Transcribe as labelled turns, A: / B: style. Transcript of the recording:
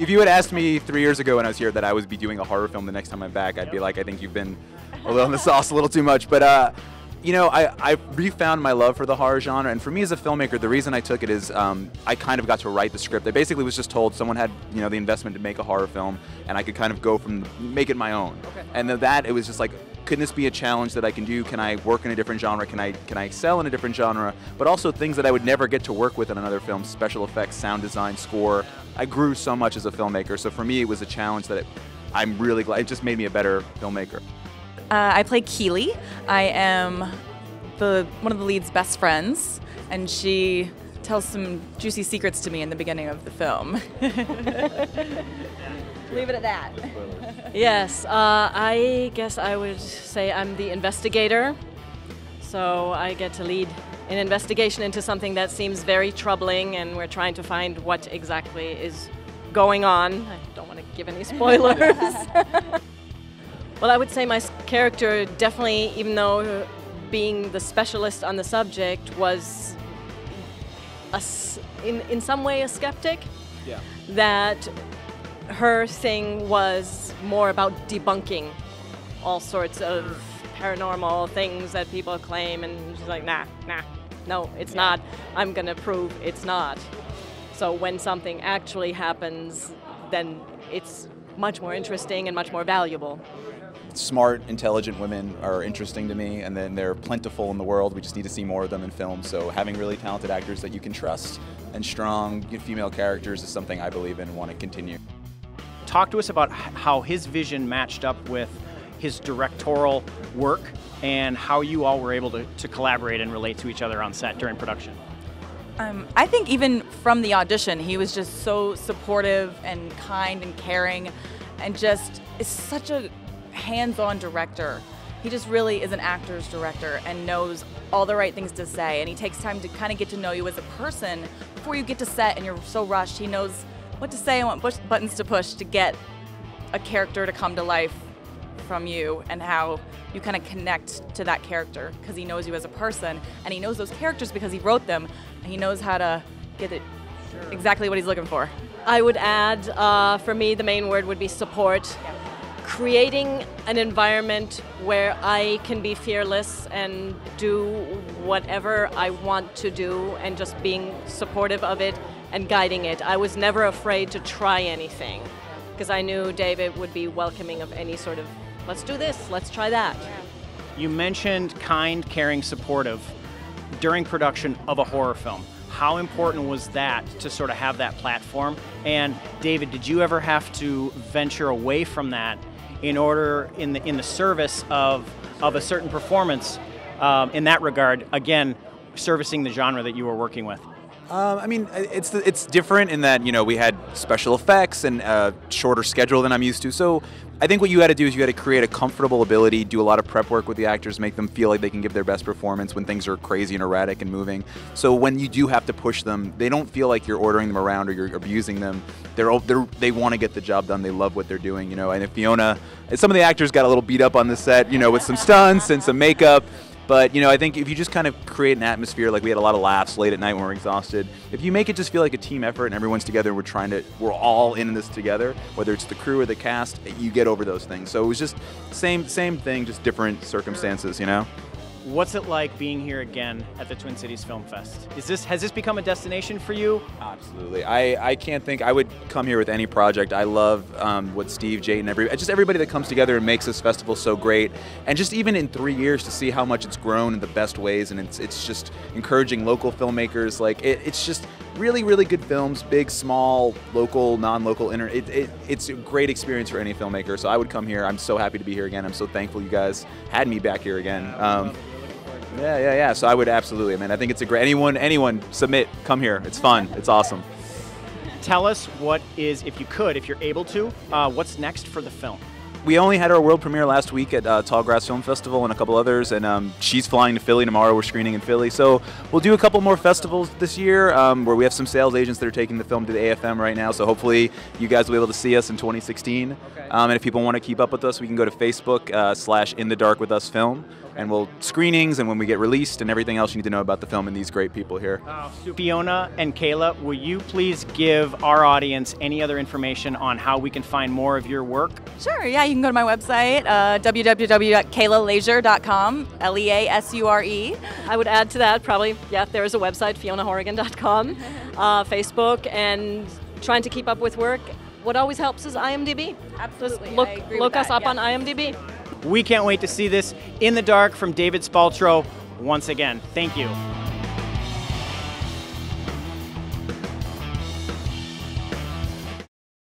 A: if you had asked me 3 years ago when I was here that I would be doing a horror film the next time I'm back, I'd be like, I think you've been a little on the sauce a little too much. But you know, I refound my love for the horror genre, and for me as a filmmaker, the reason I took it is I kind of got to write the script. I basically was just told someone had, you know, the investment to make a horror film, and I could kind of go from make it my own. Okay. And then that it was just like, couldn't this be a challenge that I can do? Can I work in a different genre? Can I excel in a different genre? But also things that I would never get to work with in another film: special effects, sound design, score. I grew so much as a filmmaker, so for me it was a challenge that I'm really glad. It just made me a better filmmaker.
B: I play Kayla. I am one of the lead's best friends, and she tells some juicy secrets to me in the beginning of the film. Leave it at that.
C: Yes, I guess I would say I'm the investigator. So I get to lead an investigation into something that seems very troubling, and we're trying to find what exactly is going on. I don't want to give any spoilers. Well, I would say my character definitely, even though being the specialist on the subject, was in some way a skeptic. Yeah. That her thing was more about debunking all sorts of paranormal things that people claim, and she's like, nah, no, it's not. I'm gonna prove it's not. So when something actually happens, then it's much more interesting and much more valuable.
A: Smart, intelligent women are interesting to me, and then they're plentiful in the world. We just need to see more of them in film. So having really talented actors that you can trust and strong female characters is something I believe in and want to continue.
D: Talk to us about how his vision matched up with his directorial work and how you all were able to collaborate and relate to each other on set during production.
B: I think even from the audition, he was just so supportive and kind and caring, and just is such a hands-on director. He just really is an actor's director and knows all the right things to say, and he takes time to kind of get to know you as a person before you get to set and you're so rushed. He knows what to say and what buttons to push to get a character to come to life from you, and how you kind of connect to that character because he knows you as a person, and he knows those characters because he wrote them, and he knows how to get it exactly what he's looking for.
C: I would add, for me, the main word would be support. Yeah. Creating an environment where I can be fearless and do whatever I want to do, and just being supportive of it and guiding it. I was never afraid to try anything because I knew David would be welcoming of any sort of, let's do this, let's try that.
D: You mentioned kind, caring, supportive during production of a horror film. How important was that to sort of have that platform? And David, did you ever have to venture away from that in order, in the service of a certain performance, in that regard, again, servicing the genre that you were working with?
A: I mean, it's different in that, you know, we had special effects and a shorter schedule than I'm used to. So I think what you got to do is you got to create a comfortable ability, do a lot of prep work with the actors, make them feel like they can give their best performance when things are crazy and erratic and moving. So when you do have to push them, they don't feel like you're ordering them around or you're abusing them. They want to get the job done. They love what they're doing, you know. And if Fiona, some of the actors got a little beat up on the set, you know, with some stunts and some makeup. But, you know, I think if you just kind of create an atmosphere, like we had a lot of laughs late at night when we're exhausted, if you make it just feel like a team effort and everyone's together, we're all in this together, whether it's the crew or the cast, you get over those things. So it was just same thing, just different circumstances, you know?
D: What's it like being here again at the Twin Cities Film Fest? Has this become a destination for you?
A: Absolutely. I can't think, I would come here with any project. I love what Steve, Jayden, everybody that comes together and makes this festival so great. And just even in 3 years to see how much it's grown in the best ways, and it's just encouraging local filmmakers. Like it's just really, really good films, big, small, local, non-local. It's a great experience for any filmmaker. So I would come here. I'm so happy to be here again. I'm so thankful you guys had me back here again. Yeah. So I would absolutely. I mean, I think it's a great. Anyone, submit. Come here. It's fun. It's awesome.
D: Tell us what is, if you're able to, what's next for the film?
A: We only had our world premiere last week at Tallgrass Film Festival and a couple others, and she's flying to Philly tomorrow. We're screening in Philly, so we'll do a couple more festivals this year where we have some sales agents that are taking the film to the AFM right now. So hopefully you guys will be able to see us in 2016. Okay. And if people want to keep up with us, we can go to Facebook /In the Dark with Us Film. and we'll screenings and when we get released and everything else you need to know about the film and these great people here.
D: Fiona and Kayla, will you please give our audience any other information on how we can find more of your work?
B: Sure, yeah, you can go to my website, www.kaylalaser.com, Leasure.
C: I would add to that probably, yeah, there is a website, FionaHorrigan.com, Facebook, and trying to keep up with work. What always helps is IMDb.
B: Absolutely,
C: Just
B: I agree
C: look
B: with
C: us
B: that,
C: up
B: yeah.
C: on IMDb.
D: We can't wait to see this in the dark from David Spaltro once again. Thank you.